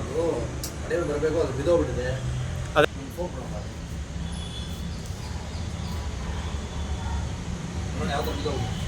ಅದು ಅದೇನು ಬರಬೇಕು, ಅದು ಬಿದ್ದೋಗ್ಬಿಟ್ಟಿದೆ. ಫೋನ್ ನೋಡಿ ಯಾವ್ದು ಬಿದ್ದೋಗ್ಬಿಟ್ಟು.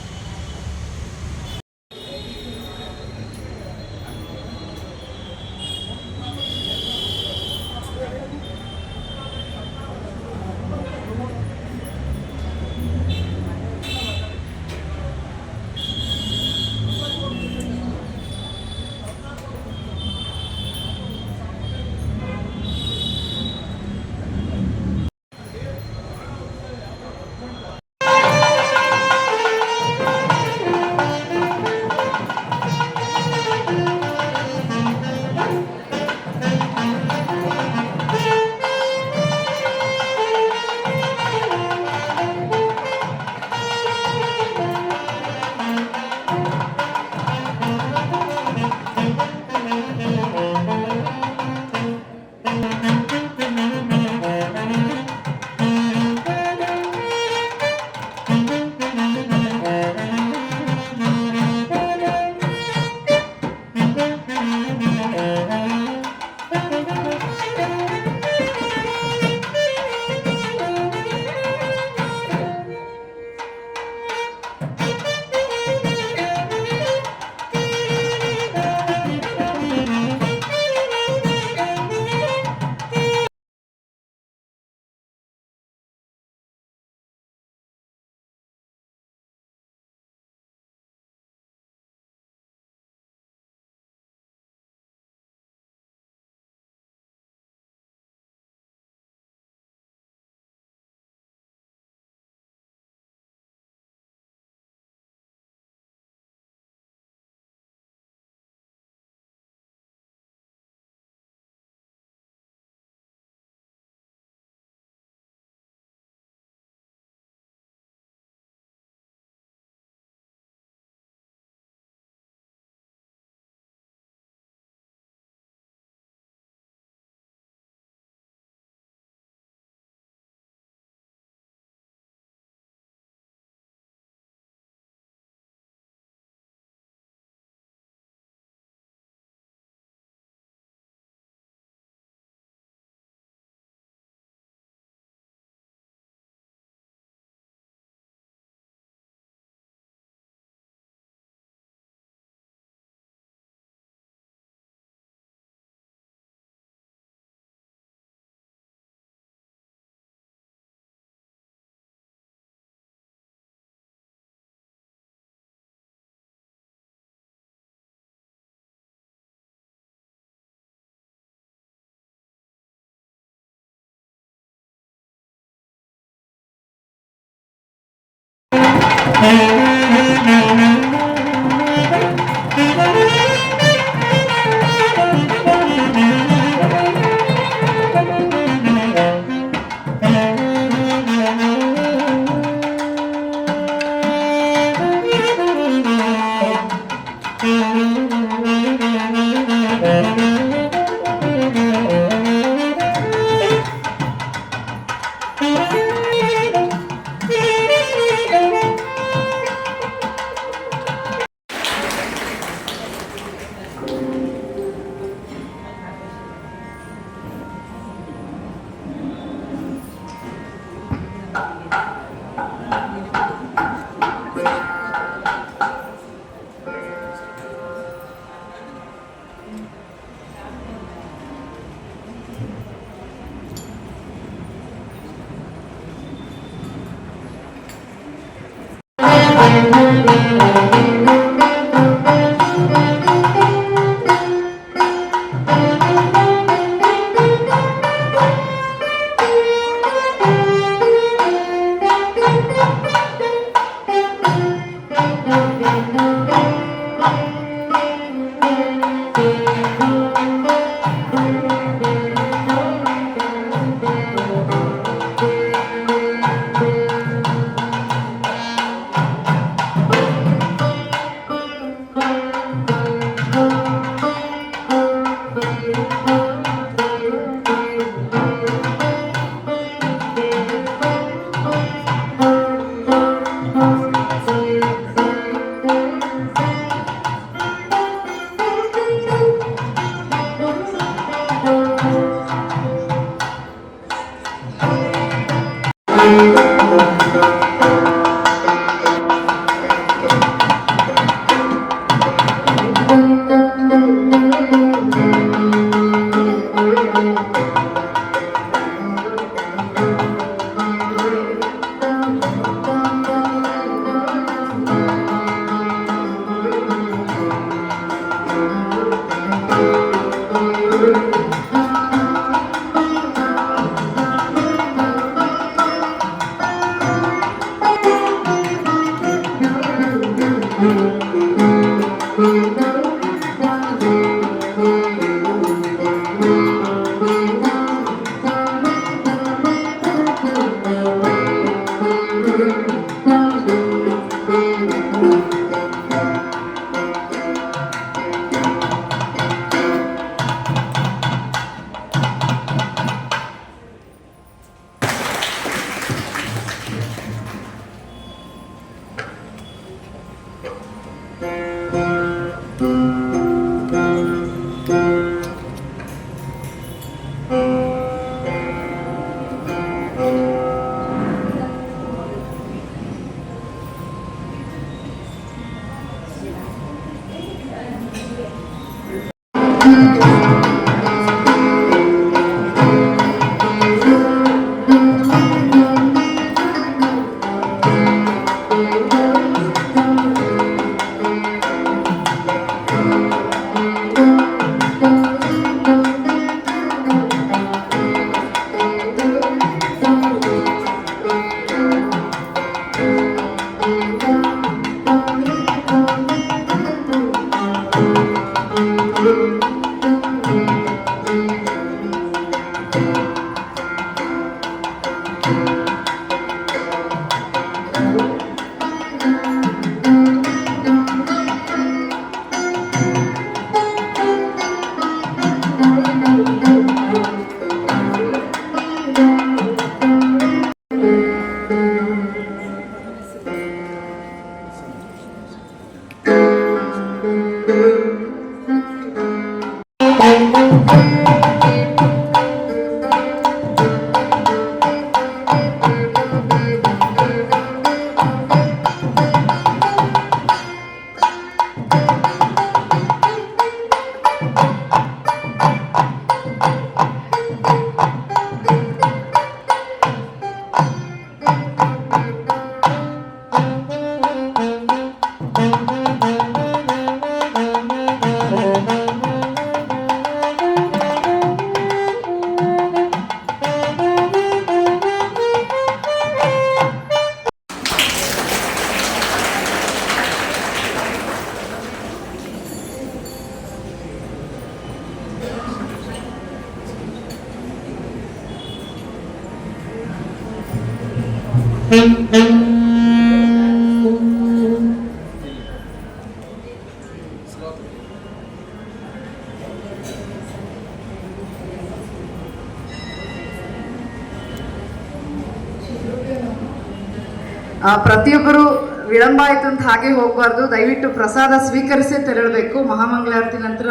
ಪ್ರತಿಯೊಬ್ಬರು ವಿಳಂಬ ಆಯ್ತು ಅಂತ ಹಾಗೆ ಹೋಗಬಾರ್ದು. ದಯವಿಟ್ಟು ಪ್ರಸಾದ ಸ್ವೀಕರಿಸೇ ತೆರಳಬೇಕು. ಮಹಾಮಂಗಳಾರತಿ ನಂತರ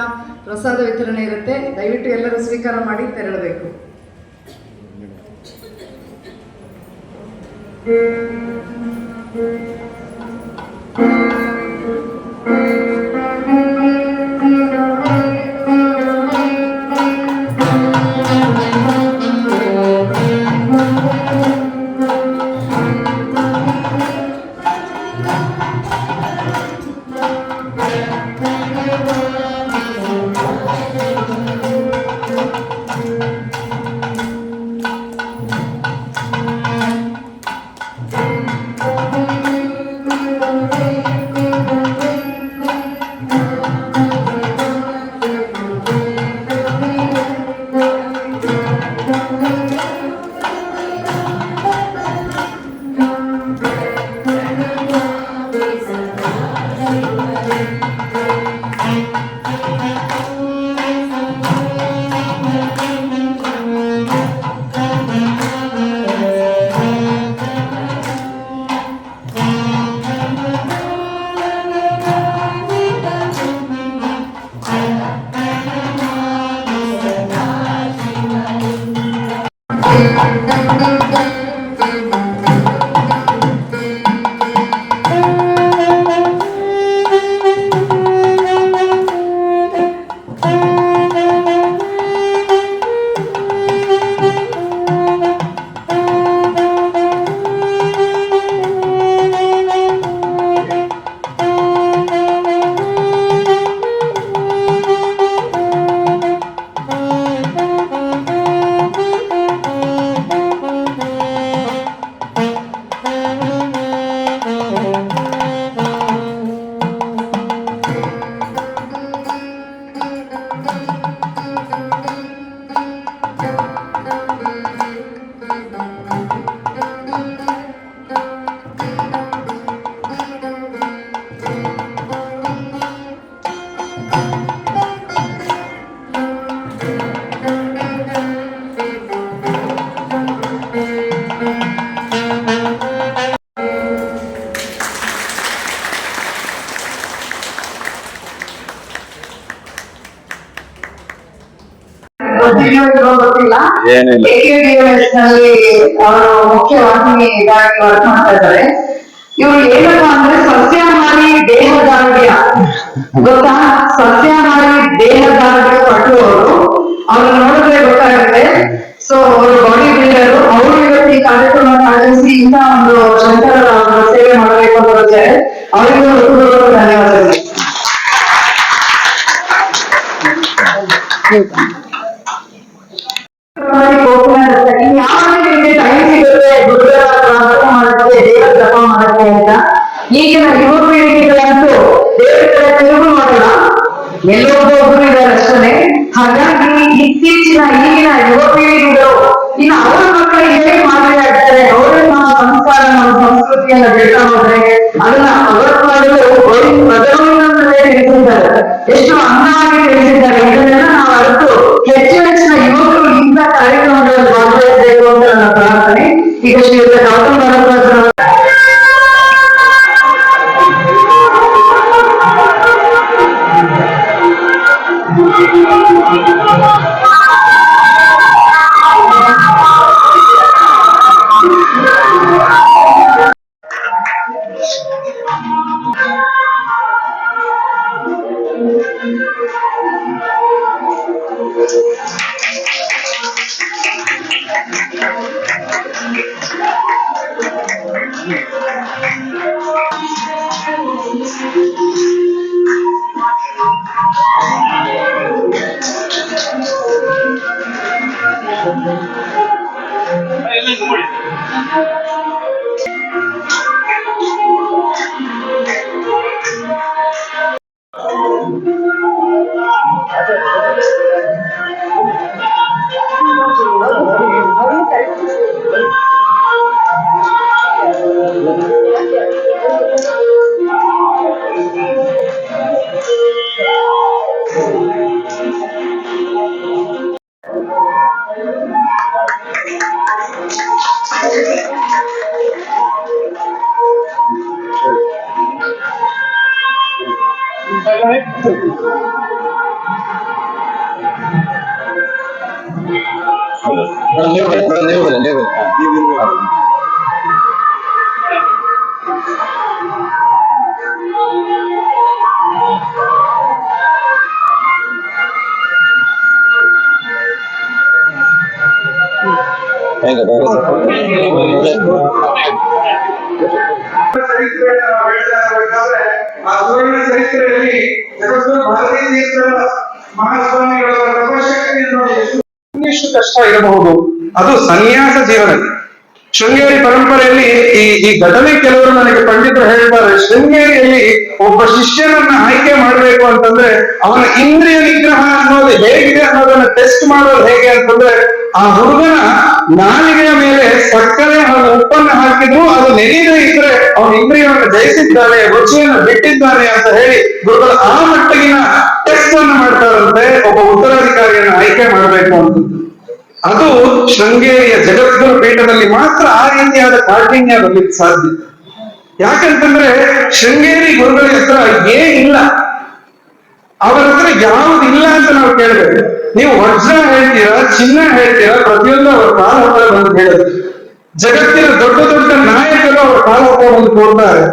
ಪ್ರಸಾದ ವಿತರಣೆ ಇರುತ್ತೆ. ದಯವಿಟ್ಟು ಎಲ್ಲರೂ ಸ್ವೀಕಾರ ಮಾಡಿ ತೆರಳಬೇಕು. ಗೊತ್ತಿಲ್ಲ. AKDMS ನಲ್ಲಿ ಅವರು ಮುಖ್ಯವಾಹಿನಿಗಾಗಿ ವರ್ಕ್ ಮಾಡ್ತಾ ಇದ್ದಾರೆ. ಇವ್ರು ಏನಪ್ಪಾ ಅಂದ್ರೆ ಸಸ್ಯಾಹಾರಿ ದೇಹದಾರ್ಢ್ಯ ಗೊತ್ತಾ? ಸಸ್ಯಾಹಾರಿ ದೇಹದಾರ್ಢ್ಯ ಪಟ್ಟುವವರು ಅವ್ರನ್ನ ನೋಡಿದ್ರೆ ಗೊತ್ತಾಗುತ್ತೆ. ಸೊ ಅವರು ಬಾಡಿ ಬಿಲ್ಡರ್. ಅವರು ಇವತ್ತು ಈ ಕಾರ್ಯಕ್ರಮವನ್ನು ಆಯೋಜಿಸಿ ಇಂಥ ಒಂದು ಶಂಕರ ಸೇವೆ ಮಾಡಬೇಕು ಅಂತ ಬರ್ತಾರೆ. ಅವರಿಗೂ ಧನ್ಯವಾದಗಳು. ಈಗಿನ ಯುವ ಪೀಳಿಗೆಗಳಂತೂ ಬೇರೆ ಕಡೆ ತಿರುಗು ಮಾಡಲ್ಲ, ಎಲ್ಲೊಬ್ಬೊಬ್ರು ಇದ್ದಾರೆ ಅಷ್ಟೇ. ಹಾಗಾಗಿ ಈಗಿನ ಯುವ ಪೀಳಿಗೆಗಳು ಇನ್ನು ಅವರ ಮಕ್ಕಳಿಗೆ ಹೇಗೆ ಮಾದರಿ ಆಗ್ತಾರೆ, ಅವರ ನಮ್ಮ ಸಂಸ್ಕಾರ ನಮ್ಮ ಸಂಸ್ಕೃತಿಯನ್ನ ಬೆಳ್ತಾ ಹೋದ್ರೆ ಅದನ್ನ ಅವರ ಮಾಡಲು ತಿಳಿಸಿದ್ದಾರೆ. ಎಷ್ಟು ಅಂದವಾಗಿ ತಿಳಿಸಿದ್ದಾರೆ. ಇದನ್ನೆಲ್ಲ ನಾವು ಅರಿತು ಹೆಚ್ಚಿನ ಯುವಕರು ಇಂಥ ಕಾರ್ಯಕ್ರಮಗಳಲ್ಲಿ ಭಾಗವಹಿಸಬೇಕು ಅಂತ ನನ್ನ ಪ್ರಾರ್ಥನೆ. ಈಗ ಶ್ರೀಯುತ ಗೌತಮ್ ಭರದ್ವಾಜ್ ಆ ಸುವರ್ಣ ಚರಿತ್ರೆಯಲ್ಲಿ ಜಗದ್ಗುರು ಭಾರತೀ ತೀರ್ಥ ಮಹಾಸ್ವಾಮಿಗಳವರ ತಪಶಕ್ತಿಯನ್ನು ಎಷ್ಟು ಕಷ್ಟ ಇರಬಹುದು. ಅದು ಸನ್ಯಾಸ ಜೀವನ. ಶೃಂಗೇರಿ ಪರಂಪರೆಯಲ್ಲಿ ಈ ಘಟನೆ ಕೆಲವರು ನನಗೆ ಪಂಡಿತರು ಹೇಳ್ತಾರೆ. ಶೃಂಗೇರಿಯಲ್ಲಿ ಒಬ್ಬ ಶಿಷ್ಯನನ್ನ ಆಯ್ಕೆ ಮಾಡಬೇಕು ಅಂತಂದ್ರೆ ಅವನ ಇಂದ್ರಿಯ ನಿಗ್ರಹ ಅನ್ನೋದು ಹೇಗಿದೆ ಅನ್ನೋದನ್ನ ಟೆಸ್ಟ್ ಮಾಡೋದು ಹೇಗೆ ಅಂತಂದ್ರೆ, ಆ ಹುಡುಗನ ನಾಲಿಗೆಯ ಮೇಲೆ ಸಕ್ಕರೆ ಹಾಗೂ ಉಪ್ಪನ್ನು ಹಾಕಿದ್ರು ಅದು ನೆನೆಯದೇ ಇದ್ರೆ ಅವನ ಇಂದ್ರಿಯವನ್ನು ಜಯಿಸಿದ್ದಾನೆ, ರುಚಿಯನ್ನು ಬಿಟ್ಟಿದ್ದಾನೆ ಅಂತ ಹೇಳಿ ಗುರುಗಳು ಆ ಮಟ್ಟಿಗಿನ ಟೆಸ್ಟ್ ಅನ್ನು ಮಾಡ್ತಾರಂತೆ ಒಬ್ಬ ಉತ್ತರಾಧಿಕಾರಿಯನ್ನು ಆಯ್ಕೆ ಮಾಡಬೇಕು ಅಂತ. ಅದು ಶೃಂಗೇರಿಯ ಜಗದ್ಗುರು ಪೀಠದಲ್ಲಿ ಮಾತ್ರ ಆ ರೀತಿಯಾದ ಕಾಠಿಣ್ಯ ಬರ್ಲಿಕ್ಕೆ ಸಾಧ್ಯ. ಯಾಕಂತಂದ್ರೆ ಶೃಂಗೇರಿ ಗುರುಗಳ ಹತ್ರ ಏನಿಲ್ಲ, ಅವರ ಹತ್ರ ಯಾವುದಿಲ್ಲ ಅಂತ ನಾವು ಕೇಳ್ಬೇಕು. ನೀವು ವಜ್ರ ಹೇಳ್ತೀರಾ, ಚಿನ್ನ ಹೇಳ್ತೀರಾ, ಪ್ರತಿಯೊಂದು ಅವರ ಕಾಲ ಹತ್ರ ಬಂದು ಹೇಳುದು. ಜಗತ್ತಿನ ದೊಡ್ಡ ದೊಡ್ಡ ನಾಯಕರು ಅವರ ಕಾಲ ಹತ್ರ ಬಂದು ಕೊಡ್ತಾರೆ.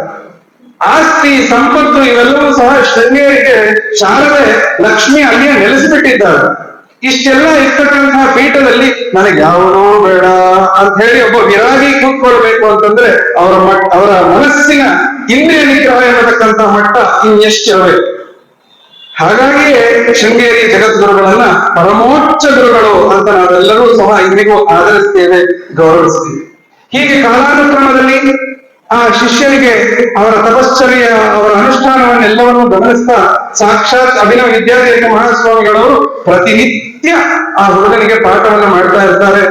ಆಸ್ತಿ ಸಂಪತ್ತು ಇವೆಲ್ಲವೂ ಸಹ ಶೃಂಗೇರಿಗೆ ಶಾರದೆ ಲಕ್ಷ್ಮಿ ಅಲ್ಲಿಯೇ ನೆಲೆಸಿಬಿಟ್ಟಿದ್ದಾರೆ. ಇಷ್ಟೆಲ್ಲ ಇರ್ತಕ್ಕಂತಹ ಪೀಠದಲ್ಲಿ ನನಗೆ ಯಾವುದೂ ಬೇಡ ಅಂತ ಹೇಳಿ ಒಬ್ಬ ವಿರಾಗಿ ಕೂತ್ಕೊಳ್ಬೇಕು ಅಂತಂದ್ರೆ ಅವರ ಮನಸ್ಸಿನ ಇಂದ್ರಿಯ ನಿಗ್ರಹ ಎನ್ನತಕ್ಕಂತಹ ಮಟ್ಟ ಇನ್ನೆಷ್ಟಿರಬೇಕು. ಹಾಗಾಗಿಯೇ ಶೃಂಗೇರಿ ಜಗದ್ಗುರುಗಳನ್ನ ಪರಮೋಚ್ಚ ಗುರುಗಳು ಅಂತ ನಾವೆಲ್ಲರೂ ಸಹ ಇಂದಿಗೂ ಆದರಿಸ್ತೇವೆ, ಗೌರವಿಸ್ತೇವೆ. ಹೀಗೆ ಕಾಲಾನುಕ್ರಮದಲ್ಲಿ ಆ ಶಿಷ್ಯನಿಗೆ ಅವರ ತಪಶ್ಚರ್ಯ, ಅವರ ಅನುಷ್ಠಾನವನ್ನೆಲ್ಲವನ್ನು ಗಮನಿಸ್ತಾ ಸಾಕ್ಷಾತ್ ಅಭಿನವ ವಿದ್ಯಾಧೀಶ ಮಹಾಸ್ವಾಮಿಗಳವರು ಪ್ರತಿನಿತ್ಯ ಆ ಹುಡುಗನಿಗೆ ಪಾಠವನ್ನು ಮಾಡ್ತಾ ಇರ್ತಾರೆ.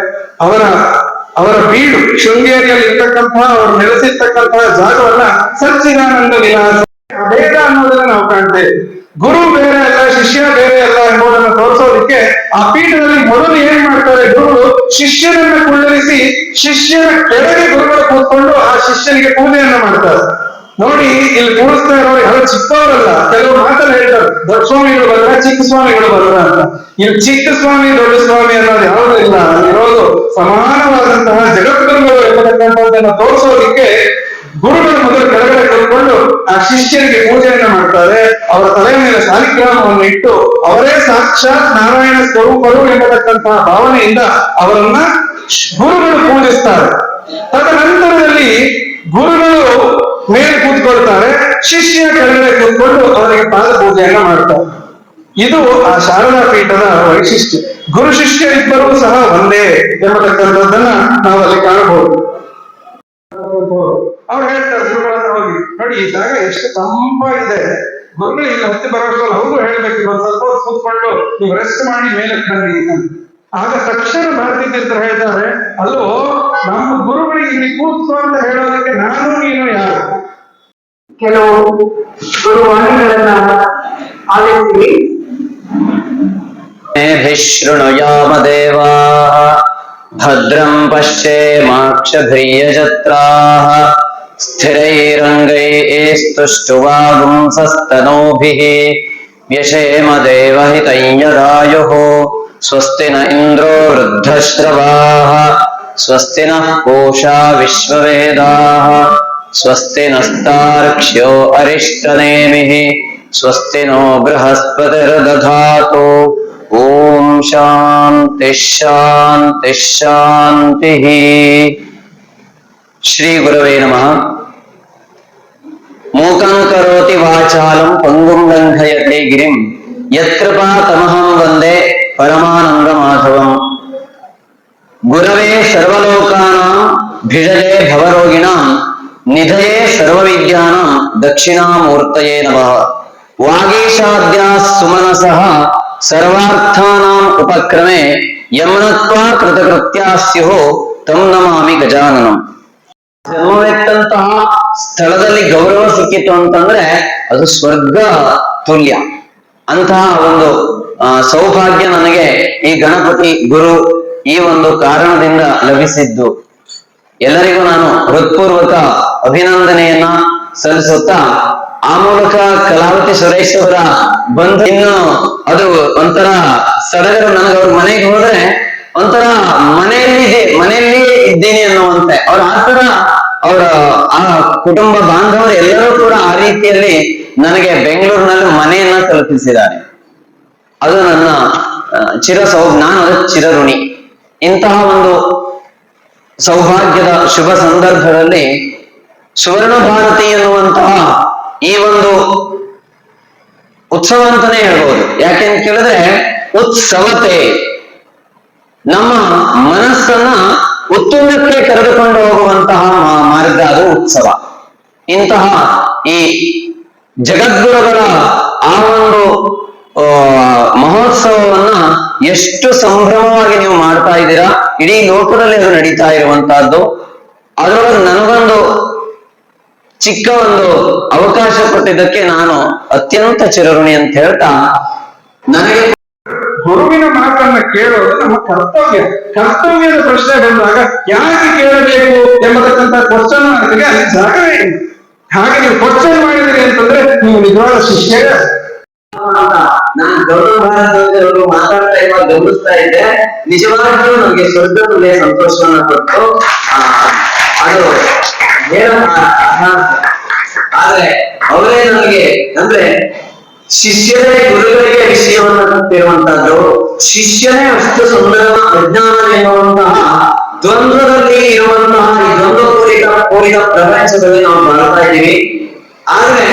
ಅವರ ಬೀಡು ಶೃಂಗೇರಿಯಲ್ಲಿ ಇರ್ತಕ್ಕಂತಹ ಅವರು ನೆಲೆಸಿರ್ತಕ್ಕಂತಹ ಜಾಗವನ್ನ ಸಚ್ಚಿದಾನಂದ ವಿಲಾಸ ಭೇದ ಅನ್ನೋದನ್ನ ನಾವು ಕಾಣ್ತೇವೆ. ಗುರು ಬೇರೆ ಅಲ್ಲ, ಶಿಷ್ಯ ಬೇರೆ ಅಲ್ಲ ಎಂಬುದನ್ನು ತೋರಿಸೋದಕ್ಕೆ ಆ ಪೀಠದಲ್ಲಿ ಮೊದಲು ಏನ್ ಮಾಡ್ತಾರೆ, ಗುರುಗಳು ಶಿಷ್ಯನನ್ನ ಕುಳ್ಳಿರಿಸಿ ಶಿಷ್ಯನ ಕೆಳಗೆ ಗುರುಗಳು ಕೂತ್ಕೊಂಡು ಆ ಶಿಷ್ಯನಿಗೆ ಪೂಜೆಯನ್ನ ಮಾಡ್ತಾರೆ. ನೋಡಿ, ಇಲ್ಲಿ ಕೂರಿಸ್ತಾ ಇರೋರು ಯಾರು ಚಿಕ್ಕವರಲ್ಲ. ಕೆಲವರು ಮಾತನ್ನು ಹೇಳ್ತಾರೆ, ದೊಡ್ಡ ಸ್ವಾಮಿಗಳು ಬಂದ್ರ, ಚಿಕ್ಕ ಸ್ವಾಮಿಗಳು ಬಂದ್ರ ಅಂತ. ಇಲ್ಲಿ ಚಿಕ್ಕ ಸ್ವಾಮಿ ದೊಡ್ಡ ಸ್ವಾಮಿ ಅನ್ನೋದು ಯಾವುದೂ ಇಲ್ಲ. ಇರೋದು ಸಮಾನವಾದಂತಹ ಜಗದ್ಗುರುಗಳು ಎಂಬತಕ್ಕಂಥದ್ದನ್ನ ತೋರಿಸೋದಿಕ್ಕೆ ಗುರುಗಳು ಮೊದಲು ಕೆಳಗಡೆ ಕೂತ್ಕೊಂಡು ಆ ಶಿಷ್ಯರಿಗೆ ಪೂಜೆಯನ್ನ ಮಾಡ್ತಾರೆ. ಅವರ ತಲೆಯ ಮೇಲೆ ಸಾಲಿಗ್ರಾಮವನ್ನು ಇಟ್ಟು ಅವರೇ ಸಾಕ್ಷಾತ್ ನಾರಾಯಣ ಸ್ವರೂಪರು ಎಂಬತಕ್ಕಂತಹ ಭಾವನೆಯಿಂದ ಅವರನ್ನ ಗುರುಗಳು ಪೂಜಿಸ್ತಾರೆ. ತದನಂತರದಲ್ಲಿ ಗುರುಗಳು ಮೇಲೆ ಕೂತ್ಕೊಳ್ತಾರೆ, ಶಿಷ್ಯ ಕೆಳಗಡೆ ಕೂತ್ಕೊಂಡು ಅವರಿಗೆ ಪಾದ ಪೂಜೆಯನ್ನ ಮಾಡ್ತಾರೆ. ಇದು ಆ ಶಾರದಾ ಪೀಠದ ವೈಶಿಷ್ಟ್ಯ. ಗುರು ಶಿಷ್ಯ ಇಬ್ಬರೂ ಸಹ ಒಂದೇ ಎಂಬತಕ್ಕಂಥದ್ದನ್ನ ನಾವಲ್ಲಿ ಕಾಣಬಹುದು. ಅವ್ರು ಹೇಳ್ತಾರೆ ಗುರುಗಳನ್ನ ಹೋಗಿ, ನೋಡಿ ಈ ಜಾಗ ಎಷ್ಟು ತಂಪಾಗಿದೆ, ಗುರುಗಳು ಇಲ್ಲಿ ಹತ್ತಿ ಬರೋಷ್ಟರಲ್ಲಿ ಅವ್ರಿಗೂ ಹೇಳ್ಬೇಕು, ಒಂದು ಸ್ವಲ್ಪ ಹೊತ್ತು ಕೂತ್ಕೊಂಡು ನೀವು ರೆಸ್ಟ್ ಮಾಡಿ ಮೇಲೆ ಬನ್ನಿ ಅಂತ. ಆಗ ತಕ್ಷಣ ಭಾರತೀ ತೀರ್ಥರು ಹೇಳ್ತಾರೆ, ಅಲ್ಲೋ ನಮ್ಮ ಗುರುಗಳಿಗೆ ಇಲ್ಲಿ ಕೂತ್ಕೋ ಅಂತ ಹೇಳೋದಕ್ಕೆ ನಾನು ನೀನು ಯಾರು? ಕೆಲವು ಗುರುವಾಣಿಗಳನ್ನ ಆಲಿಸಿ. ಶೃಣುಯಾಮ ದೇವಾಃ ಭದ್ರಂ ಪಶ್ಯೇಮಾಕ್ಷಭಿರ್ಯಜತ್ರಾಃ ಸ್ಥಿರೈರಂಗೈಸ್ತುಷ್ಟುವಾಗುಂಸಸ್ತನೂಭಿಃ ವ್ಯಶೇಮ ದೇವಹಿತಂ ಯದಾಯುಃ ಸ್ವಸ್ತಿ ನ ಇಂದ್ರೋ ವೃದ್ಧಶ್ರವಾಃ ಸ್ವಸ್ತಿ ನಃ ಪೂಷಾ ವಿಶ್ವವೇದಾಃ ಸ್ವಸ್ತಿ ನಸ್ತಾರ್ಕ್ಷ್ಯೋ ಅರಿಷ್ಟನೇಮಿಃ ಸ್ವಸ್ತಿ ನೋ ಬೃಹಸ್ಪತಿರ್ದಧಾತು. ಓಂ ಶಾಂತಿ ಶಾಂತಿ ಶಾಂತಿ. ಶ್ರೀ ಗುರವೇ ನಮಃ. ಮೂಕಂ ಕರೋತಿ ವಾಚಾಲಂ ಪಂಗುಂ ಲಂಘಯತೆ ಗಿರಿಂ ಯತ್ಕೃಪಾ ತಮಹಂ ವಂದೇ ಪರಮಾನಂದ ಮಾಧವಂ. ಗುರವೇ ಸರ್ವಲೋಕಾನಾಂ ಭಿಷಜೇ ಭವರೋಗಿಣಾಂ ನಿಧಯೇ ಸರ್ವವಿದ್ಯಾನಾಂ ದಕ್ಷಿಣಾಮೂರ್ತಯೇ ನಮಃ. ವಾಗೀಶಾದ್ಯಾಃ ಸುಮನಸಃ ಸರ್ವಾರ್ಥಾನಾಂ ಉಪಕ್ರಮೆ ಯಮ್ನತ್ವಾ ಕೃತಕೃತ್ಯಾಃ ಸ್ಯುಃ ತಂ ನಮಾಮಿ ಗಜಾನನಂ. ಜನ್ಮವೆತ್ತಂತಹ ಸ್ಥಳದಲ್ಲಿ ಗೌರವ ಸಿಕ್ಕಿತು ಅಂತಂದ್ರೆ ಅದು ಸ್ವರ್ಗ ತುಲ್ಯ. ಅಂತಹ ಒಂದು ಸೌಭಾಗ್ಯ ನನಗೆ ಈ ಗಣಪತಿ ಗುರು ಈ ಒಂದು ಕಾರಣದಿಂದ ಲಭಿಸಿದ್ದು. ಎಲ್ಲರಿಗೂ ನಾನು ಹೃತ್ಪೂರ್ವಕ ಅಭಿನಂದನೆಯನ್ನ ಸಲ್ಲಿಸುತ್ತಾ ಆ ಮೂಲಕ ಕಲಾವತಿ ಸುರೇಶ್ ಅವರ ಬಂಧು ಇನ್ನು ಅದು ಒಂಥರ ಸಡಗರ. ನನಗೆ ಅವ್ರ ಮನೆಗೆ ಹೋದ್ರೆ ಒಂಥರ ಮನೆಯಲ್ಲಿ ಇದ್ದೀನಿ ಅನ್ನುವಂತೆ ಅವ್ರ ಆತರ ಅವರ ಆ ಕುಟುಂಬ ಬಾಂಧವರು ಎಲ್ಲರೂ ಕೂಡ ಆ ರೀತಿಯಲ್ಲಿ ನನಗೆ ಬೆಂಗಳೂರಿನಲ್ಲಿ ಮನೆಯನ್ನ ತಲುಪಿಸಿದ್ದಾರೆ. ಅದು ನನ್ನ ನಾನು ಅದಕ್ಕೆ ಚಿರಋಣಿ. ಇಂತಹ ಒಂದು ಸೌಭಾಗ್ಯದ ಶುಭ ಸಂದರ್ಭದಲ್ಲಿ ಸುವರ್ಣ ಭಾರತಿ ಎನ್ನುವಂತಹ ಈ ಒಂದು ಉತ್ಸವ ಅಂತಾನೆ ಹೇಳ್ಬೋದು. ಯಾಕೆಂತ ಕೇಳಿದ್ರೆ ಉತ್ಸವತೆ, ನಮ್ಮ ಮನಸ್ಸನ್ನ ಉತ್ತುಂಗಕ್ಕೆ ಕರೆದುಕೊಂಡು ಹೋಗುವಂತಹ ಮಾರ್ಗ ಅದು ಉತ್ಸವ. ಇಂತಹ ಈ ಜಗದ್ಗುರುಗಳ ಆ ಒಂದು ಮಹೋತ್ಸವವನ್ನ ಎಷ್ಟು ಸಂಭ್ರಮವಾಗಿ ನೀವು ಮಾಡ್ತಾ ಇದ್ದೀರಾ. ಇಡೀ ಲೋಕದಲ್ಲಿ ಅದು ನಡೀತಾ ಇರುವಂತಹದ್ದು. ಅದರೊಳಗೆ ನನಗೊಂದು ಚಿಕ್ಕ ಒಂದು ಅವಕಾಶ ಕೊಟ್ಟಿದ್ದಕ್ಕೆ ನಾನು ಅತ್ಯಂತ ಚಿರಋಣಿ ಅಂತ ಹೇಳ್ತಾ, ನನಗೆ ಗುರುವಿನ ಮಾತನ್ನ ಕೇಳೋದು ನಮ್ಮ ಕರ್ತವ್ಯದ ಪ್ರಶ್ನೆ ಬಂದಾಗ ಯಾಕೆ ಕೇಳಬೇಕು ಎಂಬತಕ್ಕಂಥ ಕ್ವಶನ್ ನನಗೆ ಅಲ್ಲಿ ಜಾಗವೇ ಇಲ್ಲ. ಹಾಗೆ ನೀವು ಕ್ವಶನ್ ಮಾಡಿದಿರಿ ಅಂತಂದ್ರೆ ನೀವು ನಿಜವಾದ ಶಿಷ್ಯ. ನಾನು ಗೌರವ ಭಾರತದವರು ಮಾತಾಡ್ತಾ ಇರುವಾಗ ಗಮನಿಸ್ತಾ ಇದ್ದೆ. ನಿಜವಾಗಿಯೂ ನನಗೆ ಸ್ವರ್ಗದಲ್ಲಿ ಸಂತೋಷವನ್ನ ಕೊಟ್ಟು ಅದು ಆದ್ರೆ ಅವರೇ ನನಗೆ ಅಂದ್ರೆ ಶಿಷ್ಯರೇ ಗುರುಗಳಿಗೆ ವಿಷಯವನ್ನ ಕೊಟ್ಟಿರುವಂತಹದ್ದು, ಶಿಷ್ಯನೇ ಅಷ್ಟು ಸುಂದರ ಅಜ್ಞಾನ ಎನ್ನುವಂತಹ ದ್ವಂದ್ವದಲ್ಲಿ ಇರುವಂತಹ ಈ ದ್ವಂದ್ವ ಕೂಡಿದ ಪ್ರಪಂಚದಲ್ಲಿ ನಾವು ಬಾಳ್ತಾ ಇದ್ದೀವಿ. ಆದ್ರೆ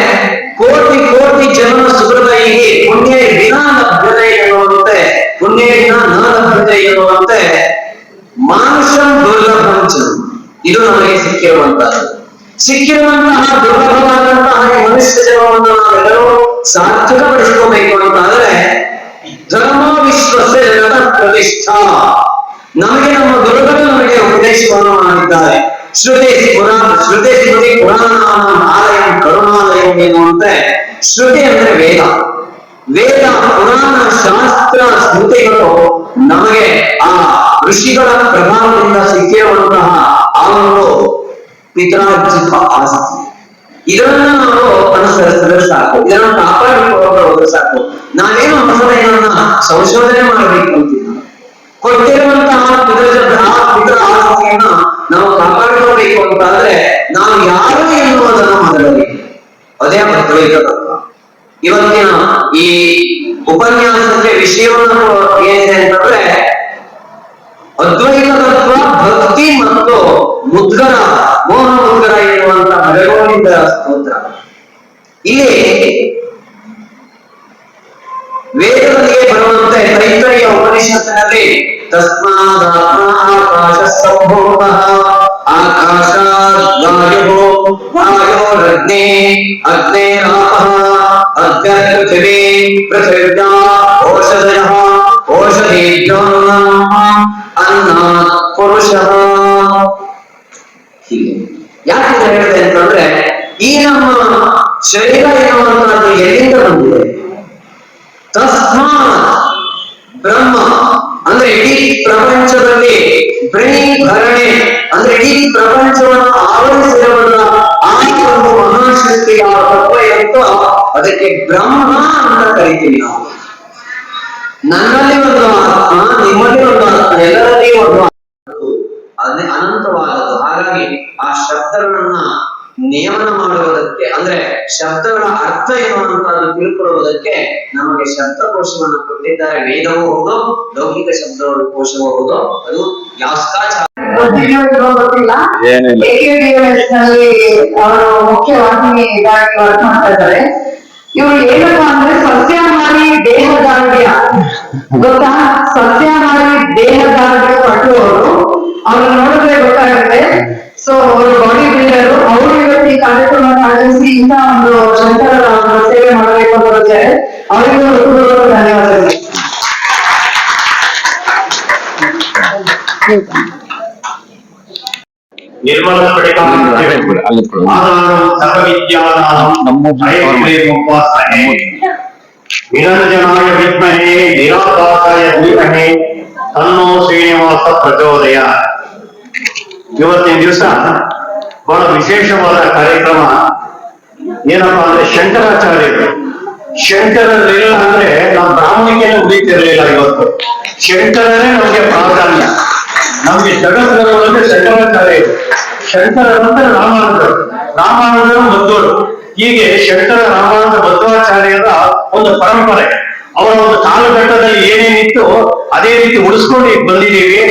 ಕೋಟಿ ಜನ್ಮ ಸುಹೃದಯಿಗೆ ಪುಣ್ಯ ವಿನಾ ಲಭ್ಯತೆ ಎನ್ನುವಂತೆ, ಪುಣ್ಯ ವಿನಾ ನ ಲಭ್ಯತೆ ಎನ್ನುವಂತೆ ಮಾನುಷಂ ದುರ್ಲಭಂಚ, ಇದು ನಮಗೆ ಸಿಕ್ಕಿರುವಂತಹ ದುರ್ಲಭವಾದಂತಹ ಮನುಷ್ಯ ಜನ್ಮವನ್ನು ನಾವೆಲ್ಲರೂ ಸಾರ್ಥಕಪಡಿಸಿಕೋಬೇಕು ಅಂತಾದ್ರೆ ಧರ್ಮ ವಿಶ್ವಸೆ ಜಗತ ಪ್ರತಿಷ್ಠಾ, ನಮಗೆ ನಮ್ಮ ಗುರುಗಳು ನಮಗೆ ಉಪದೇಶವನ್ನು ಮಾಡಿದ್ದಾರೆ. ಶ್ರುತಿ ಸ್ಮೃತಿ ಪುರಾಣ ಆಲಯ ಕರುಣಾಲಯ ಎನ್ನುವಂತೆ, ಶ್ರುತಿ ಅಂದ್ರೆ ವೇದ ಪುರಾಣ ಶಾಸ್ತ್ರ ಸ್ಮೃತಿಗಳು ನಮಗೆ ಆ ಋಷಿಗಳ ಪ್ರಭಾವದಿಂದ ಸಿಕ್ಕಿರುವಂತಹ ಆ ಒಂದು ಪಿತ್ರಾರ್ಜಿತ ಆಸ್ತಿ. ಇದನ್ನ ನಾವು ಅನುಸರಿಸಿದ್ರೆ ಸಾಕು, ಇದನ್ನು ಕಾಪಾಡಿಕೊಳ್ಳೋದು ಸಾಕು. ನಾವೇನು ಹೊಸದನ್ನ ಸಂಶೋಧನೆ ಮಾಡಬೇಕು ಅಂತಿಲ್ಲ. ಕೊಟ್ಟಿರುವಂತಹ ಪಿತೃ ಆಸ್ತಿಯನ್ನ ನಾವು ಕಾಪಾಡಿಕೊಳ್ಳಬೇಕು ಅಂತಾದ್ರೆ ನಾವು ಯಾರು ಎನ್ನುವುದನ್ನು ಮೊದಲಲ್ಲಿ ಅದೇ ಅದ್ವೈತ ತತ್ವ. ಇವತ್ತಿನ ಈ ಉಪನ್ಯಾಸಕ್ಕೆ ವಿಷಯವನ್ನು ಏನಿದೆ ಅಂತಂದ್ರೆ ಅದ್ವೈತ ತತ್ವ, ಭಕ್ತಿ ಮತ್ತು ಮುದ್ಗರ, ಮೋಹ ಮುದ್ಗರ ಎನ್ನುವಂತ ಭಗವಂತ ಸ್ತೋತ್ರ. ಇಲ್ಲಿ ವೇದಗಳಿಗೆ ಬರುವಂತೆ ತೈತ್ರೇಯ ಉಪನಿಷತ್ತಿನಲ್ಲಿ ತಸ್ಮಾದಾಕಾಶ ಸಂಭೂತಃ ಆಕಾಶಾದ್ವಾಯೋ ವಾಯೋರಗ್ನೇ ಅಗ್ನೇರಾಪಃ ಅಗ್ನಿಪೃಥಿವೀ ಪೃಥಿವ್ಯಾ ಓಷಧಯಃ ಓಷಧೀಭ್ಯೋನ್ನಃ ಅನ್ನಾತ್ ಪುರುಷಃ. ಹೀಗೆ ಯಾಕೆ ಹೇಳಿದೆ ಅಂತಂದ್ರೆ ಈ ನಮ್ಮ ಶರೀರ ಎನ್ನುವಂತಹದ್ದು ಎಲ್ಲಿಂದ ಬಂದಿದೆ? ತಸ್ಮಾತ್ ಬ್ರಹ್ಮ ಅಂದ್ರೆ ಇಡೀ ಪ್ರಪಂಚದಲ್ಲಿ ಭರಣೆ ಅಂದ್ರೆ ಇಡೀ ಪ್ರಪಂಚವನ್ನು ಆವರಿಸಿರುವಂತ ಆ ಒಂದು ಮಹಾಶಕ್ತಿ ಯಾವ ತತ್ವ ಇರುತ್ತೋ ಅದಕ್ಕೆ ಬ್ರಹ್ಮ ಅಂತ ಕರಿತೀವಿ ನಾವು. ನನ್ನಲ್ಲಿ ಒಂದು ಆತ್ಮ, ನಿಮ್ಮಲ್ಲಿ ಒಂದು ಆತ್ಮ, ಎಲ್ಲರಲ್ಲಿ ಒಂದು ಅದೇ ಅನಂತವಾದದ್ದು. ಹಾಗಾಗಿ ಆ ಶಬ್ದಗಳನ್ನ ನಿಯಮನ ಮಾಡುವುದಕ್ಕೆ ಅಂದ್ರೆ ಶಬ್ದಗಳ ಅರ್ಥ ಏನು ಅಂತ ತಿಳ್ಕೊಳ್ಳುವುದಕ್ಕೆ ನಮಗೆ ಶಬ್ದಕೋಶವನ್ನು ಕೊಟ್ಟಿದ್ದಾರೆ. ವೇದವೂ ಹೌದು, ಲೌಕಿಕ ಶಬ್ದಗಳ ಕೋಶವೂ ಹೌದು. ಅದು ಗೊತ್ತಿಲ್ಲ. ಅವರು ಮುಖ್ಯ ವಾಹಿನಿಗಾಗಿ ವರ್ಕ್ ಮಾಡ್ತಾ ಇದ್ದಾರೆ. ಇವ್ರು ಏನಪ್ಪಾ ಅಂದ್ರೆ ಸಸ್ಯಾಹಾರಿ ದೇಹದಾರ್ಢ್ಯ ಗೊತ್ತಾ? ಸಸ್ಯಾಹಾರಿ ದೇಹದಾರ್ಢ್ಯ ಪಟ್ಟುವವರು ಅವ್ರನ್ನ ನೋಡಿದ್ರೆ ಗೊತ್ತಾಗುತ್ತೆ. ಸೊ ಅವರು ಬಾಡಿ ಬಿಲ್ಡರು, ಅವರು ಇವತ್ತು ಈ ಕಾರ್ಯಕ್ರಮವನ್ನು ಆಯೋಜಿಸಿ ಇಂಥ ಒಂದು ಶಂಕರರ ಸೇವೆ ಮಾಡಬೇಕು ಅಂತ ಬರ್ತಾರೆ. ಅವರಿಗೂ ಧನ್ಯವಾದಗಳು. ನಿರ್ಮಲ ನಿರಂಜನಾಯ ವಿದ್ಮಹೇ ನಿರಾಕಾಶಾಯ ಧೀಮಹಿ ತನ್ನೋ ಶ್ರೀನಿವಾಸ ಪ್ರಚೋದಯ. ಇವತ್ತಿನ ದಿವಸ ಬಹಳ ವಿಶೇಷವಾದ ಕಾರ್ಯಕ್ರಮ. ಏನಪ್ಪಾ ಅಂದ್ರೆ ಶಂಕರಾಚಾರ್ಯರು. ಶಂಕರರಿಲ್ಲ ಅಂದ್ರೆ ನಾವು ಬ್ರಾಹ್ಮಣಿಕೆನೇ ಉಳಿತಿರ್ಲಿಲ್ಲ ಇವತ್ತು. ಶಂಕರರೇ ನಮ್ಗೆ ಪ್ರಾಧಾನ್ಯ. ನಮ್ಗೆ ಜಗದ್ಗುರುಗಳಂದ್ರೆ ಶಂಕರಾಚಾರ್ಯರು, ಶಂಕರ ನಂತರ ರಾಮಾನುಜರು, ರಾಮಾನುಜರು ಮಧ್ವರು. ಹೀಗೆ ಶಂಕರ ರಾಮಾನುಜ ಮಧ್ವಾಚಾರ್ಯರ ಒಂದು ಪರಂಪರೆ. ಅವರ ಒಂದು ಕಾಲಘಟ್ಟದಲ್ಲಿ ಏನೇನಿತ್ತು ಅದೇ ರೀತಿ ಉಳಿಸ್ಕೊಂಡು ಬಂದಿದ್ದೀವಿ.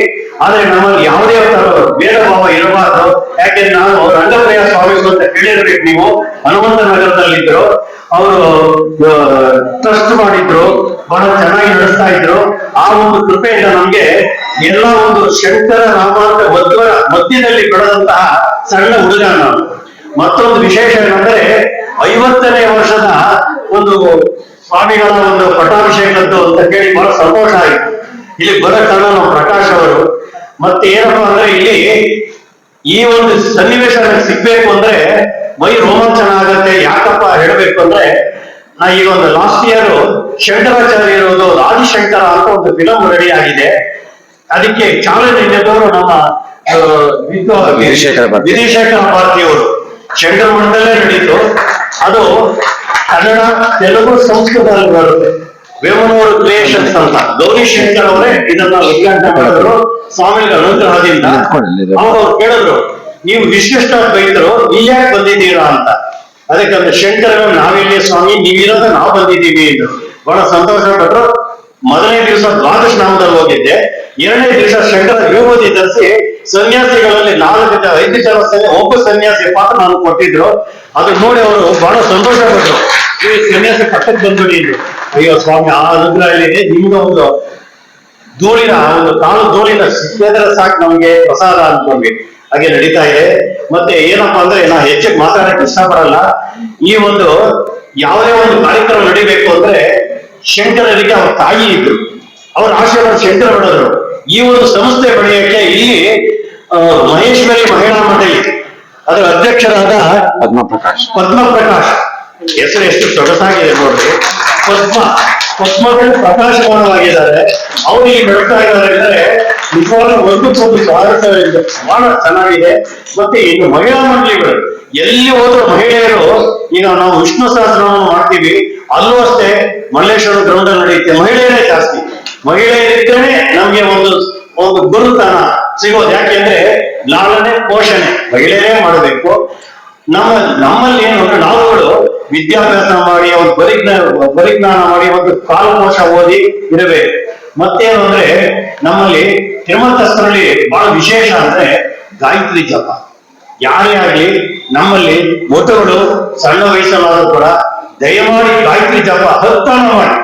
ಆದ್ರೆ ನಮ್ಮಲ್ಲಿ ಯಾವುದೇ ತರ ಭೇದ ಭಾವ ಇರಬಾರ್ದು. ಯಾಕೆಂದ್ರೆ ನಾನು ಅವ್ರ ರಂಗಪ್ರಿಯ ಸ್ವಾಮಿಗಳು ಅಂತ ಕೇಳಿರ್ಬೇಕು ನೀವು. ಹನುಮಂತ ನಗರದಲ್ಲಿದ್ರು, ಅವರು ಟ್ರಸ್ಟ್ ಮಾಡಿದ್ರು, ಬಹಳ ಚೆನ್ನಾಗಿ ನಡೆಸ್ತಾ ಇದ್ರು. ಆ ಒಂದು ಕೃಪೆಯಿಂದ ನಮ್ಗೆ ಎಲ್ಲ ಒಂದು ಶಂಕರ ರಾಮಾನುಜ ಮಧ್ವರ ಮಧ್ಯದಲ್ಲಿ ಬೆಳೆದಂತಹ ಸಣ್ಣ ಹುಡುಗ ನಾನು. ಮತ್ತೊಂದು ವಿಶೇಷ ಏನಂದ್ರೆ 50ನೇ ವರ್ಷದ ಒಂದು ಸ್ವಾಮಿಗಳ ಒಂದು ಪಟ್ಟಾಭಿಷೇಕದ್ದು ಅಂತ ಕೇಳಿ ಬಹಳ ಸಂತೋಷ ಆಯಿತು. ಇಲ್ಲಿ ಬರೋ ಕಾರಣ ನಮ್ಮ ಪ್ರಕಾಶ್ ಅವರು. ಮತ್ತೆ ಏನಪ್ಪಾ ಅಂದ್ರೆ ಇಲ್ಲಿ ಈ ಒಂದು ಸನ್ನಿವೇಶ ಸಿಗ್ಬೇಕು ಅಂದ್ರೆ ಮೈ ರೋಮಾಂಚನ ಆಗತ್ತೆ. ಯಾಕಪ್ಪ ಹೇಳ್ಬೇಕು ಅಂದ್ರೆ ನಾ ಈಗ ಒಂದು ಲಾಸ್ಟ್ ಇಯರ್ ಶಂಕರಾಚಾರ್ಯ ಇರೋದು ಆದಿಶಂಕರ ಅಂತ ಒಂದು ಫಿಲಂ ರೆಡಿ ಆಗಿದೆ. ಅದಕ್ಕೆ ಚಾಲನೆ ನೀಡಿದವರು ನಮ್ಮ ವಿಧಿಶೇಖರ ಭಾರತಿಯವರು. ಶಂಕರ ಮಠದಲ್ಲೇ ನಡೀತು. ಅದು ಕನ್ನಡ, ತೆಲುಗು, ಸಂಸ್ಕೃತದಲ್ಲಿ ಬರುತ್ತೆ. ವೇಮನೂರು ಕ್ರಿಯೇಷನ್ಸ್ ಅಂತ ಗೌರಿ ಶಂಕರ್ ಅವರೇ ಇದನ್ನ ಉದ್ಘಾಟನೆ ಮಾಡಿದ್ರು ಸ್ವಾಮಿಗಳ ಅನುಗ್ರಹದಿಂದ. ಅವ್ರು ಕೇಳಿದ್ರು, ನೀವು ವಿಶಿಷ್ಟ ಬೈದರು ಇಲ್ಯಾಕೆ ಬಂದಿದ್ದೀರಾ ಅಂತ. ಅದಕ್ಕೆ ಶಂಕರ ನಾವಿಲ್ಲಿ ಸ್ವಾಮಿ, ನೀವಿರೋದ ನಾವು ಬಂದಿದ್ದೀವಿ ಎಂದು ಬಹಳ ಸಂತೋಷ ಪಟ್ರು. ಮೊದಲನೇ ದಿವಸ ದ್ವಾದಶ ನಾಮದಲ್ಲಿ ಹೋಗಿದ್ದೆ. 2ನೇ ದಿವಸ ಶಂಕರ ವಿಭೂತಿ ಧರಿಸಿ ಸನ್ಯಾಸಿಗಳಲ್ಲಿ 4-5 ಜನ ಒಬ್ಬ ಸನ್ಯಾಸಿ ಪಾತ್ರ ನಾನು ಕೊಟ್ಟಿದ್ರು. ಅದು ನೋಡಿ ಅವರು ಬಹಳ ಸಂತೋಷ ಪಟ್ರು. ಈ ಸನ್ಯಾಸಿ ಪಟ್ಟಕ್ಕೆ ಬಂದ್ಬಿಟ್ಟಿದ್ರು. ಅಯ್ಯೋ ಸ್ವಾಮಿ, ಆ ಅನುಗ್ರಹ ಇದೆ, ನಿಮ್ಗೆ ಒಂದು ಧೂಳಿನ ಒಂದು ಕಾಲು ಧೂಳಿನ ಸಿಕ್ಕಿದ್ರೆ ಸಾಕು ನಮ್ಗೆ ಪ್ರಸಾದ ಅನ್ಕೊಂಡ್ವಿ. ಹಾಗೆ ನಡೀತಾ ಇದೆ. ಮತ್ತೆ ಏನಪ್ಪಾ ಅಂದ್ರೆ ನಾ ಹೆಚ್ಚಿಗೆ ಮಾತಾಡಕ್ಕೆ ಇಷ್ಟಪಡಲ್ಲ. ಈ ಒಂದು ಯಾವುದೇ ಒಂದು ಕಾರ್ಯಕ್ರಮ ನಡಿಬೇಕು ಅಂದ್ರೆ ಶಂಕರರಿಗೆ ಅವ್ರ ತಾಯಿ ಇದ್ರು, ಅವ್ರ ಆಶೀರ್ವಾದ ಶಂಕರ ಮಾಡಿದ್ರು. ಈ ಒಂದು ಸಂಸ್ಥೆ ಬೆಳೆಯಕ್ಕೆ ಇಲ್ಲಿ ಮಹೇಶ್ವರಿ ಮಹಿಳಾ ಮಂಡಳಿ ಅದರ ಅಧ್ಯಕ್ಷರಾದ ಪದ್ಮಪ್ರಕಾಶ್ ಹೆಸರು ಎಷ್ಟು ಸೊಗಸಾಗಿದೆ ನೋಡ್ರಿ. ಪದ್ಮಗಳು ಪ್ರಕಾಶಮಾನವಾಗಿದ್ದಾರೆ. ಅವ್ರು ಈಗ ನಡ್ತಾ ಇದ್ದಾರೆ ಅಂದ್ರೆ ನಿಜವಾಗ್ಲೂ ಒಂದಕ್ಕೊಂದು ಸ್ವಾಗತ ಬಹಳ ಚೆನ್ನಾಗಿದೆ. ಮತ್ತೆ ಇನ್ನು ಮಹಿಳಾ ಮಂಡಳಿಗಳು ಎಲ್ಲಿ ಹೋದ್ರು ಮಹಿಳೆಯರು, ಈಗ ನಾವು ವಿಷ್ಣು ಸಹಸ್ರನಾಮ ಮಾಡ್ತೀವಿ, ಅಲ್ಲೂ ಅಷ್ಟೇ ಮಲ್ಲೇಶ್ವರ ಗ್ರೌಂಡ್ ಅಲ್ಲಿ ನಡೆಯುತ್ತೆ, ಮಹಿಳೆಯರೇ ಜಾಸ್ತಿ. ಮಹಿಳೆಯರಿದ್ದರೆ ನಮ್ಗೆ ಒಂದು ಗುರುತನ ಸಿಗೋದು. ಯಾಕೆಂದ್ರೆ ಲಾಲನೆ ಪೋಷಣೆ ಮಹಿಳೆಯರೇ ಮಾಡಬೇಕು. ನಮ್ಮಲ್ಲಿ ಏನು ಅಂದ್ರೆ ನಾವುಗಳು ವಿದ್ಯಾಭ್ಯಾಸ ಮಾಡಿ ಒಂದು ಪರಿಜ್ಞಾನ ಮಾಡಿ ಒಂದು ಕಾಲಕೋಶ ಓದಿ ಇರಬೇಕು. ಮತ್ತೇನು ಅಂದ್ರೆ ನಮ್ಮಲ್ಲಿ ತಿರುಮಲಸ್ಥರಲ್ಲಿ ಬಹಳ ವಿಶೇಷ ಅಂದ್ರೆ ಗಾಯತ್ರಿ ಜಪ. ಯಾರೇ ಆಗ್ಲಿ ನಮ್ಮಲ್ಲಿ ಮೊದಲು ಸಣ್ಣ ವಯಸ್ಸಲ್ಲಾದ್ರೂ ಕೂಡ ದಯಮಾಡಿ ಗಾಯತ್ರಿ ಜಪ 10 ಮಾಡಿ.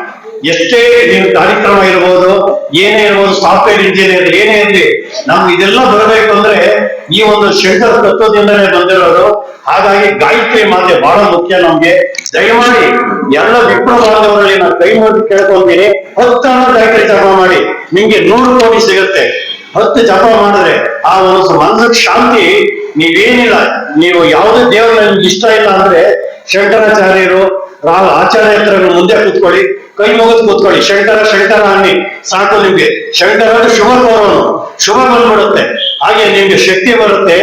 ಎಷ್ಟೇ ನೀವು ಕಾರ್ಯಕ್ರಮ ಇರ್ಬೋದು, ಏನೇ ಇರ್ಬೋದು, ಸಾಫ್ಟ್ವೇರ್ ಇಂಜಿನಿಯರ್ ಏನೇ ಇರಲಿ, ನಮ್ಗೆ ಇದೆಲ್ಲ ಬರಬೇಕು ಅಂದ್ರೆ ಈ ಒಂದು ಶಂಕರ ತತ್ವದಿಂದಲೇ ಬಂದಿರೋದು. ಹಾಗಾಗಿ ಗಾಯತ್ರಿ ಮಾತೆ ಬಹಳ ಮುಖ್ಯ ನಮ್ಗೆ. ದಯಮಾಡಿ ಎಲ್ಲ ವಿಪ್ರ ಬಾಂಧವರಲ್ಲಿ ನಾನು ಕೈ ಮುಗಿದು ಕೇಳ್ಕೊಂತೀನಿ, 10 ಗಾಯತ್ರಿ ಜಪ ಮಾಡಿ. ನಿಮ್ಗೆ 100 ಕೋಟಿ ಸಿಗುತ್ತೆ. 10 ಜಪ ಮಾಡಿದ್ರೆ ಆ ಒಂದು ಮನಸ್ಸಿಗೆ ಶಾಂತಿ. ನೀವೇನಿಲ್ಲ, ನೀವು ಯಾವುದೇ ದೇವರ ನಿಮ್ಗೆ ಇಷ್ಟ ಇಲ್ಲ ಅಂದ್ರೆ ಶಂಕರಾಚಾರ್ಯರು ಆಚಾರ್ಯ ಹತ್ರ ಮುಂದೆ ಕೂತ್ಕೊಳ್ಳಿ, ಕೈ ಮುಗಿದು ಕೂತ್ಕೊಳ್ಳಿ, ಶಂಕರ ಶಂಕರ ಅನ್ನಿ ಸಾಕು. ನಿಮ್ಗೆ ಶಂಕರ ಶುಭ ಕೋರೋನು, ಶುಭ ಬಂದ್ಬಿಡುತ್ತೆ. ಹಾಗೆ ನಿಮ್ಗೆ ಶಕ್ತಿ ಬರುತ್ತೆ.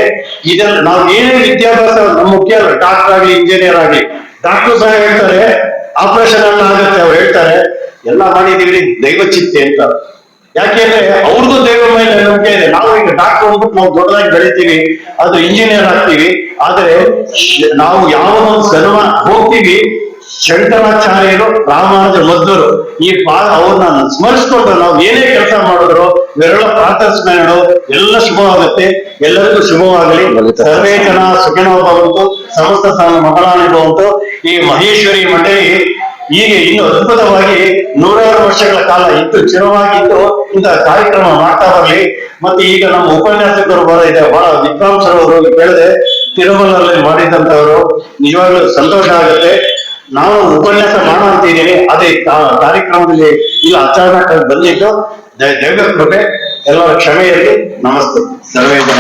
ಇದನ್ನ ನಾವು ಏನೇ ವಿದ್ಯಾಭ್ಯಾಸ ಮುಖ್ಯ ಅಲ್ಲ, ಡಾಕ್ಟರ್ ಆಗ್ಲಿ ಇಂಜಿನಿಯರ್ ಆಗ್ಲಿ. ಡಾಕ್ಟರ್ ಸಹ ಹೇಳ್ತಾರೆ ಆಪರೇಷನ್ ಎಲ್ಲ ಆಗುತ್ತೆ, ಅವ್ರು ಹೇಳ್ತಾರೆ ಎಲ್ಲ ಮಾಡಿದೀವಿ ದೈವ ಚಿತ್ತೆ ಅಂತ. ಯಾಕೆಂದ್ರೆ ಅವ್ರದ್ದು ದೈವ ಮೇಲೆ ನಂಬಿಕೆ ಇದೆ. ನಾವು ಈಗ ಡಾಕ್ಟರ್ ಅಂದ್ಬಿಟ್ಟು ನಾವು ದೊಡ್ಡದಾಗಿ ಬೆಳಿತೀವಿ, ಅದು ಇಂಜಿನಿಯರ್ ಆಗ್ತೀವಿ. ಆದ್ರೆ ನಾವು ಯಾವ ಒಂದು ಸನ್ಮ ಹೋಗ್ತೀವಿ, ಶಂಕರಾಚಾರ್ಯರು ರಾಮಾನುಜ ಮಧ್ವರು ಈ ಅವ್ರನ್ನ ಸ್ಮರಿಸ್ಕೊಂಡು ನಾವು ಏನೇ ಕೆಲಸ ಮಾಡಿದ್ರು ಇವೆಲ್ಲ ಪ್ರಾರ್ಥಿಸ್ಕೊಂಡು ಎಲ್ಲ ಶುಭವಾಗುತ್ತೆ. ಎಲ್ಲರಿಗೂ ಶುಭವಾಗಲಿ. ಸರ್ವೇ ಜನ ಸುಖಿನೋ ಭವಂತು, ಸಮಸ್ತ ಮಂಗಳಾನಿ ಭವಂತು. ಈ ಮಹೇಶ್ವರಿ ಮಂಡಳಿ ಹೀಗೆ ಇನ್ನು ಅದ್ಭುತವಾಗಿ 100 ವರ್ಷಗಳ ಕಾಲ ಇದ್ದು ಚಿರವಾಗಿದ್ದು ಇಂತಹ ಕಾರ್ಯಕ್ರಮ ಮಾಡ್ತಾ ಬರಲಿ. ಮತ್ತೆ ಈಗ ನಮ್ಮ ಉಪನ್ಯಾಸಕರು ಇದೆ, ಬಹಳ ವಿದ್ವಾಂಸರವರು ಕೇಳಿದೆ, ತಿರುಮಲದಲ್ಲಿ ಮಾಡಿದಂತವರು. ನಿಜವಾಗ್ಲೂ ಸಂತೋಷ ಆಗುತ್ತೆ. ನಾವು ಉಪನ್ಯಾಸ ಮಾಡೋ ಅಂತಿದ್ದೀನಿ, ಅದೇ ಕಾರ್ಯಕ್ರಮದಲ್ಲಿ ಇಲ್ಲ ಅಚಾನಕ್ ಬಂದಿದ್ದು. ದೈವ ಕೃಪೆ, ಎಲ್ಲರ ಕ್ಷಮೆ ಇರಲಿ. ನಮಸ್ತೆ. ಸರ್ವೇ ಜನ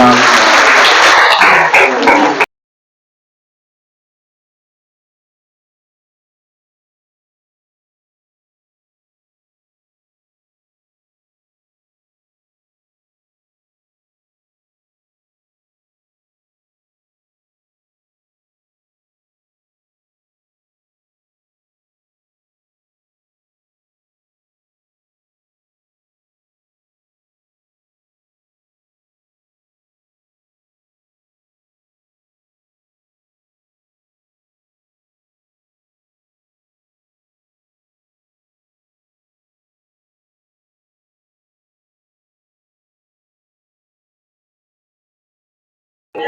Thank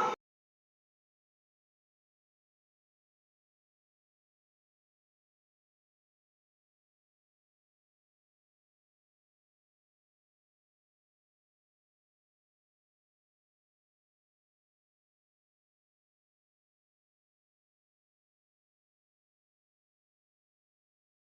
you.